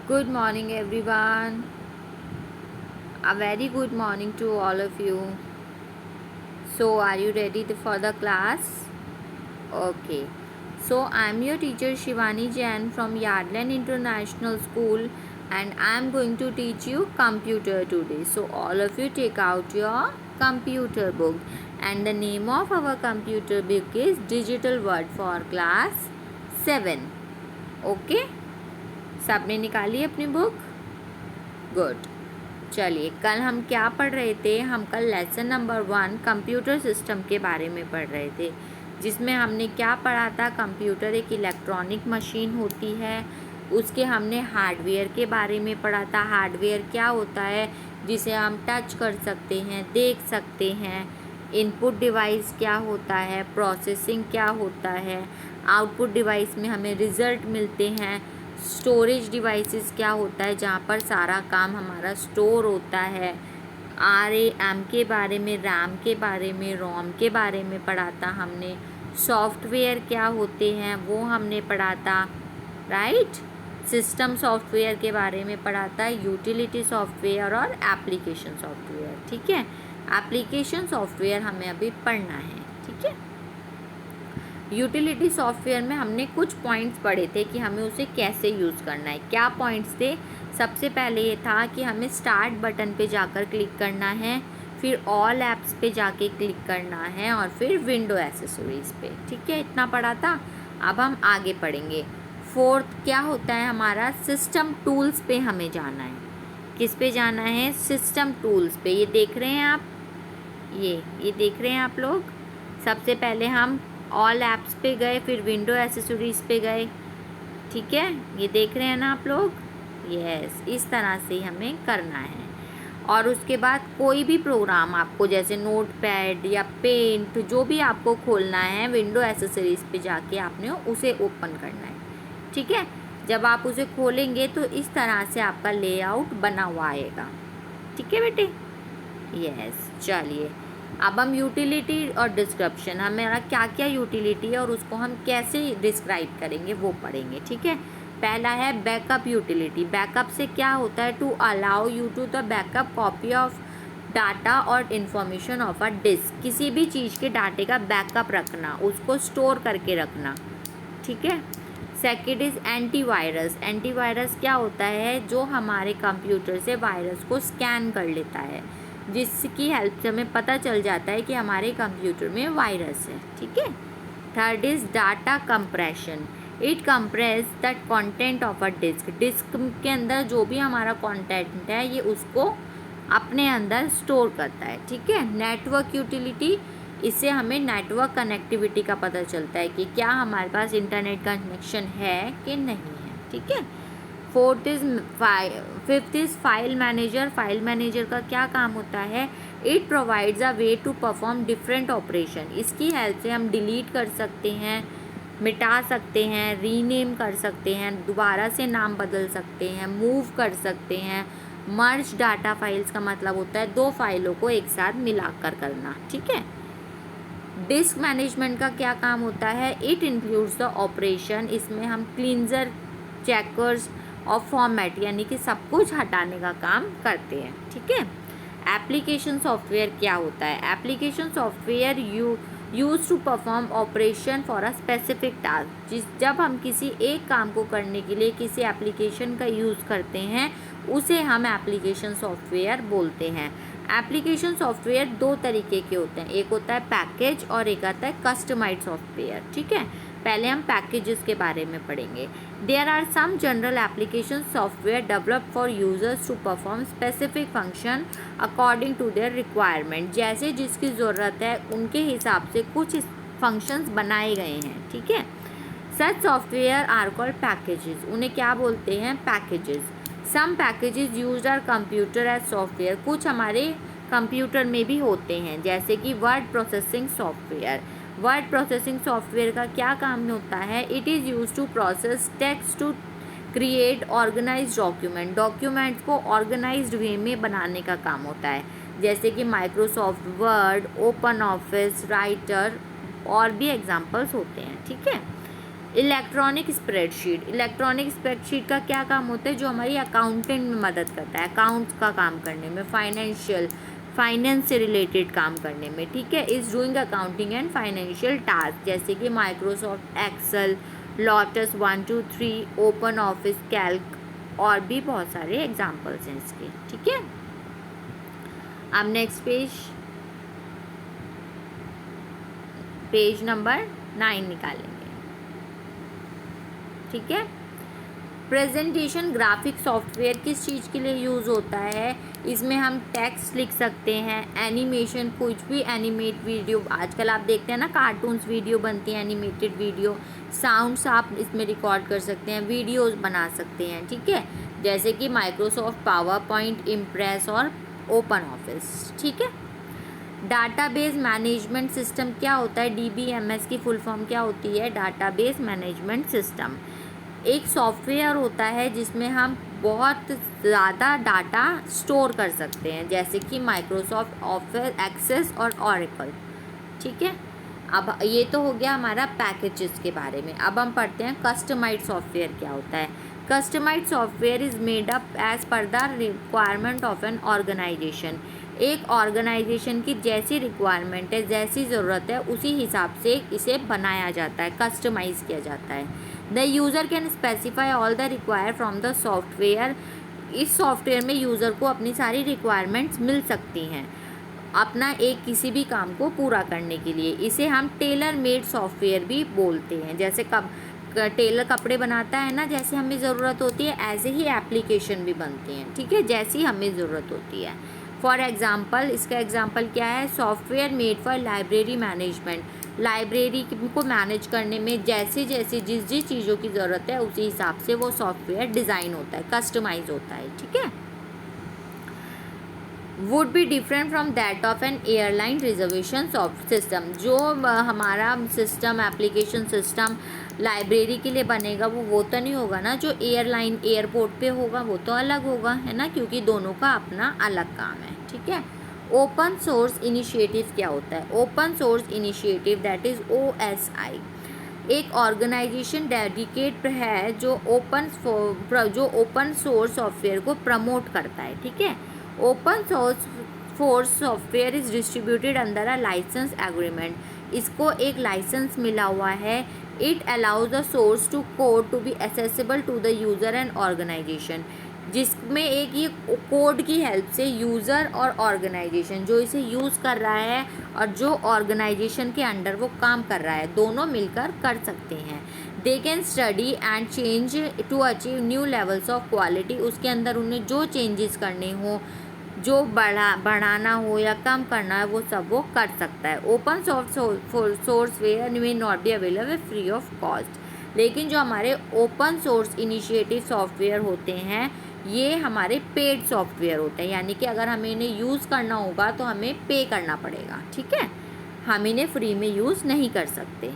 Good morning, everyone. A very good morning to all of you. So, are you ready for the class? Okay. So, I'm your teacher Shivani Jain from Yardland International School, and I'm going to teach you computer today. So, all of you take out your computer book, and the name of our computer book is Digital Word for Class 7. Okay? सबने निकाली अपनी book? Good. चलिए, कल हम क्या पढ़ रहे थे? हम कल लेसन नंबर 1 कंप्यूटर सिस्टम के बारे में पढ़ रहे थे, जिसमें हमने क्या पढ़ा था? कंप्यूटर एक इलेक्ट्रॉनिक मशीन होती है, उसके हमने हार्डवेयर के बारे में पढ़ा था. हार्डवेयर क्या होता है? जिसे हम टच कर सकते हैं, देख सकते हैं. इनपुट डिवाइस क्या होता है? प्रोसेसिंग क्या होता है? आउटपुट डिवाइस में हमें रिज़ल्ट मिलते हैं. स्टोरेज डिवाइसेस क्या होता है? जहाँ पर सारा काम हमारा स्टोर होता है. RAM के बारे में, रैम के बारे में, रोम के बारे में पढ़ा था हमने. सॉफ्टवेयर क्या होते हैं वो हमने पढ़ा था, राइट. सिस्टम सॉफ्टवेयर के बारे में पढ़ा था, यूटिलिटी सॉफ्टवेयर और एप्लीकेशन सॉफ्टवेयर. ठीक है, एप्लीकेशन सॉफ्टवेयर हमें अभी पढ़ना है. ठीक है, यूटिलिटी सॉफ्टवेयर में हमने कुछ पॉइंट्स पढ़े थे कि हमें उसे कैसे यूज़ करना है. क्या पॉइंट्स थे? सबसे पहले ये था कि हमें स्टार्ट बटन पे जाकर क्लिक करना है, फिर ऑल ऐप्स पे जाके क्लिक करना है, और फिर विंडो एसेसरीज़ पे. ठीक है, इतना पढ़ा था. अब हम आगे पढ़ेंगे. फोर्थ क्या होता है हमारा? सिस्टम टूल्स पे हमें जाना है. किस पे जाना है? सिस्टम टूल्स पे. ये देख रहे हैं आप, ये देख रहे हैं आप लोग. सबसे पहले हम ऑल ऐप्स पे गए, फिर विंडो एसेसरीज़ पे गए. ठीक है, ये देख रहे हैं ना आप लोग. यस, इस तरह से हमें करना है. और उसके बाद कोई भी प्रोग्राम आपको, जैसे नोटपैड या पेंट, जो भी आपको खोलना है, विंडो एसेसरीज़ पे जाके आपने उसे ओपन करना है. ठीक है, जब आप उसे खोलेंगे तो इस तरह से आपका लेआउट बना हुआ आएगा. ठीक है बेटे. यस, चलिए, अब हम यूटिलिटी और डिस्क्रिप्शन, हमारा क्या क्या यूटिलिटी है और उसको हम कैसे डिस्क्राइब करेंगे वो पढ़ेंगे. ठीक है, पहला है बैकअप यूटिलिटी. बैकअप से क्या होता है? To allow you to the backup copy of data और इन्फॉर्मेशन ऑफ अ डिस्क. किसी भी चीज़ के डाटे का बैकअप रखना, उसको स्टोर करके रखना. ठीक है. Second is antivirus. एंटीवायरस क्या होता है? जो हमारे कंप्यूटर से वायरस को स्कैन कर लेता है, जिसकी हेल्प से हमें पता चल जाता है कि हमारे कंप्यूटर में वायरस है. ठीक है. Third is data compression. It compress the content of a disk. Disk के अंदर जो भी हमारा कंटेंट है, ये उसको अपने अंदर स्टोर करता है. ठीक है. नेटवर्क यूटिलिटी, इससे हमें नेटवर्क कनेक्टिविटी का पता चलता है कि क्या हमारे पास इंटरनेट का कनेक्शन है कि नहीं है. ठीक है. Fifth is file manager. File manager का क्या काम होता है? It provides a way to perform different operation. इसकी हेल्प से हम डिलीट कर सकते हैं, मिटा सकते हैं, रीनेम कर सकते हैं, दोबारा से नाम बदल सकते हैं, मूव कर सकते हैं. मर्ज डाटा फाइल्स का मतलब होता है दो फाइलों को एक साथ मिलाकर करना. ठीक है. डिस्क मैनेजमेंट का क्या काम होता है? It includes the operation. इसमें हम क्लींजर, चेकर्स और फॉर्मेट, यानी कि सब कुछ हटाने का काम करते हैं. ठीक है. एप्लीकेशन सॉफ्टवेयर क्या होता है? Application software use to perform operation for a specific task. जब हम किसी एक काम को करने के लिए किसी एप्लीकेशन का यूज़ करते हैं, उसे हम एप्लीकेशन सॉफ्टवेयर बोलते हैं. एप्लीकेशन सॉफ्टवेयर दो तरीके के होते हैं. एक होता है पैकेज और एक आता है कस्टमाइज्ड सॉफ्टवेयर. ठीक है, पहले हम पैकेजेस के बारे में पढ़ेंगे. There are some general application software developed for users to perform specific function according to their requirement. जैसे जिसकी ज़रूरत है उनके हिसाब से कुछ फंक्शंस बनाए गए हैं. ठीक है. Such software are called packages. उन्हें क्या बोलते हैं? Packages. Some packages use are computer as software. कुछ हमारे कंप्यूटर में भी होते हैं, जैसे कि word processing software. Word processing software का क्या काम होता है? It is use to process text to create organise document. Documents को ऑर्गेनाइज्ड वे में बनाने का काम होता है, जैसे कि Microsoft Word, Open Office, Writer, और भी एग्जाम्पल्स होते हैं. ठीक है. इलेक्ट्रॉनिक स्प्रेडशीट का क्या काम होता है, जो हमारी अकाउंटेंट में मदद करता है अकाउंट्स का काम करने में, फाइनेंस से रिलेटेड काम करने में, ठीक है। Is doing accounting and financial task, जैसे कि Microsoft Excel, Lotus 1 2 3, Open Office, Calc, और भी बहुत सारे एग्जाम्पल्स हैं इसके, ठीक है। अब नेक्स्ट पेज नंबर 9 निकालेंगे, ठीक है। प्रेजेंटेशन ग्राफिक सॉफ्टवेयर किस चीज़ के लिए यूज़ होता है, इसमें हम टेक्स्ट लिख सकते हैं, एनिमेशन, कुछ भी एनिमेट वीडियो, आजकल आप देखते हैं ना कार्टून्स वीडियो बनती हैं, एनिमेटेड वीडियो, साउंड्स आप इसमें रिकॉर्ड कर सकते हैं, वीडियोस बना सकते हैं, ठीक है, जैसे कि माइक्रोसॉफ्ट पावर पॉइंट, इम्प्रेस और ओपन ऑफिस, ठीक है। डाटाबेस मैनेजमेंट सिस्टम क्या होता है, DBMS की फुल फॉर्म क्या होती है, डाटाबेस मैनेजमेंट सिस्टम। एक सॉफ्टवेयर होता है जिसमें हम बहुत ज़्यादा डाटा स्टोर कर सकते हैं, जैसे कि माइक्रोसॉफ्ट ऑफिस, एक्सेस और ऑरेकल, ठीक है। अब ये तो हो गया हमारा पैकेजेस के बारे में। अब हम पढ़ते हैं कस्टमाइज्ड सॉफ्टवेयर क्या होता है। Customised software is made up as per the requirement of an organisation. एक ऑर्गेनाइजेशन की जैसी रिक्वायरमेंट है, जैसी ज़रूरत है, उसी हिसाब से इसे बनाया जाता है, कस्टमाइज़ किया जाता है। The user can specify all the require from the software. इस सॉफ्टवेयर में यूज़र को अपनी सारी रिक्वायरमेंट्स मिल सकती हैं अपना एक किसी भी काम को पूरा करने के लिए। इसे हम टेलर मेड सॉफ्टवेयर भी बोलते हैं। जैसे टेलर कपड़े बनाता है ना, जैसे हमें ज़रूरत होती है, ऐसे ही एप्लीकेशन भी बनती हैं, ठीक है, जैसी हमें ज़रूरत होती है। फॉर एग्ज़ाम्पल, इसका एग्ज़ाम्पल क्या है, software made for library management. Library को मैनेज करने में जैसे जैसे जिस जिस चीज़ों की ज़रूरत है उसी हिसाब से वो सॉफ्टवेयर डिज़ाइन होता है, कस्टमाइज होता है, ठीक है। Would be different from that of N airline reservation system. जो हमारा सिस्टम, एप्लीकेशन सिस्टम लाइब्रेरी के लिए बनेगा वो तो नहीं होगा ना, जो एयरलाइन एयरपोर्ट पे होगा वो तो अलग होगा, है ना, क्योंकि दोनों का अपना अलग काम है, ठीक है। ओपन सोर्स इनिशिएटिव क्या होता है, open source initiative that is OSI एक ऑर्गेनाइजेशन डेडिकेट है जो ओपन सोर्स सॉफ्टवेयर को प्रमोट करता है, ठीक है। Open source software is distributed under a licence agreement. इसको एक लाइसेंस मिला हुआ है। It allows the source to code to be accessible to the user and organisation, जिसमें एक ये कोड की हेल्प से यूज़र और ऑर्गेनाइजेशन जो इसे यूज़ कर रहा है और जो ऑर्गेनाइजेशन के अंडर वो काम कर रहा है, दोनों मिलकर कर सकते हैं। They can study and change to achieve new levels of quality. उसके अंदर उन्हें जो चेंजेस करने हो, जो बढ़ाना हो या कम करना है, वो सब वो कर सकता है। Open sourceware may not be available free of cost. लेकिन जो हमारे ओपन सोर्स इनिशिएटिव सॉफ्टवेयर होते हैं ये हमारे पेड सॉफ्टवेयर होते हैं, यानी कि अगर हमें इन्हें यूज़ करना होगा तो हमें पे करना पड़ेगा, ठीक है, हम इन्हें फ्री में यूज़ नहीं कर सकते।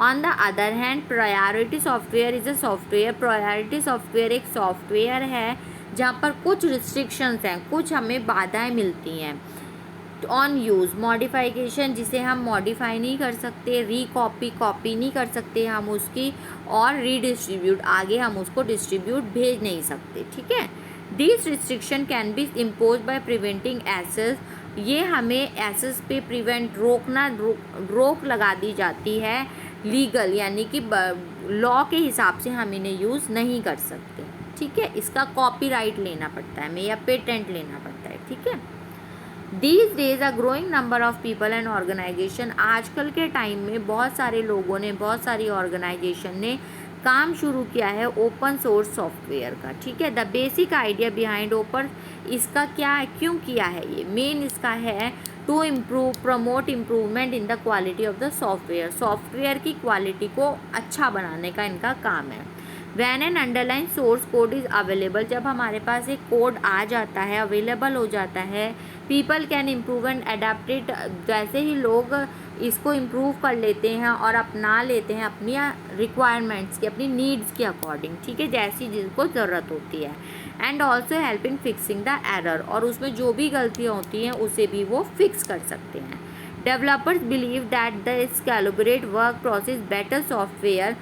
On the other hand priority software is a software. Priority software एक सॉफ्टवेयर है जहाँ पर कुछ रिस्ट्रिक्शंस हैं, कुछ हमें बाधाएं मिलती हैं। ऑन यूज़ मॉडिफिकेशन, जिसे हम मॉडिफाई नहीं कर सकते, कॉपी नहीं कर सकते हम उसकी, और रीडिस्ट्रीब्यूट, आगे हम उसको डिस्ट्रीब्यूट भेज नहीं सकते, ठीक है। This restriction can be impose by preventing access. ये हमें एक्सेस पे रोक लगा दी जाती है लीगल, यानी कि लॉ के हिसाब से हम इन्हें यूज़ नहीं कर सकते, ठीक है। इसका कॉपीराइट लेना पड़ता है हमें या पेटेंट लेना पड़ता है, ठीक है। These days a growing number of people and organization, आजकल के टाइम में बहुत सारे लोगों ने, बहुत सारी ऑर्गेनाइजेशन ने काम शुरू किया है ओपन सोर्स सॉफ्टवेयर का, ठीक है। The basic idea behind open, इसका क्या है, क्यों किया है ये, मेन इसका है to promote improvement in the quality of the software. Software की क्वालिटी को अच्छा बनाने का इनका काम है। When an underline source code is available, जब हमारे पास एक कोड आ जाता है, अवेलेबल हो जाता है, people can improve and adapt it, वैसे ही लोग इसको इम्प्रूव कर लेते हैं और अपना लेते हैं अपनी रिक्वायरमेंट्स की, अपनी नीड्स के अकॉर्डिंग, ठीक है, जैसी जिनको ज़रूरत होती है। And also help in fixing the error, और उसमें जो भी गलतियाँ होती हैं उसे भी वो फिक्स कर सकते हैं। Developers believe that the collaborate work process better software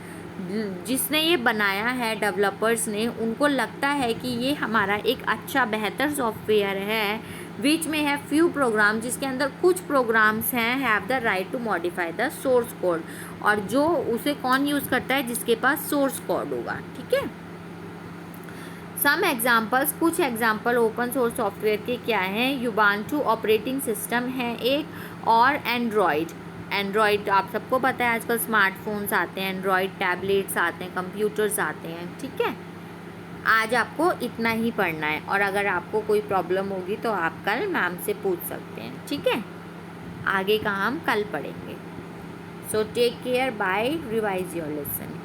जिसने ये बनाया है, डेवलपर्स ने, उनको लगता है कि ये हमारा एक अच्छा बेहतर सॉफ्टवेयर है, विच में है फ्यू प्रोग्राम, जिसके अंदर कुछ प्रोग्राम्स हैं have the right to modify the source code, और जो उसे कौन यूज़ करता है, जिसके पास सोर्स कोड होगा। ठीक है। सम एग्जाम्पल्स, कुछ एग्जाम्पल ओपन सोर्स सॉफ्टवेयर के क्या हैं, युबांटू ऑपरेटिंग सिस्टम है एक, और एंड्रॉयड आप सबको पता है आजकल स्मार्टफोन्स आते हैं, एंड्रॉयड टैबलेट्स आते हैं, कंप्यूटर्स आते हैं। ठीक है। आज आपको इतना ही पढ़ना है, और अगर आपको कोई प्रॉब्लम होगी तो आप कल मैम से पूछ सकते हैं। ठीक है। आगे का हम कल पढ़ेंगे। So take care, bye, revise your lesson.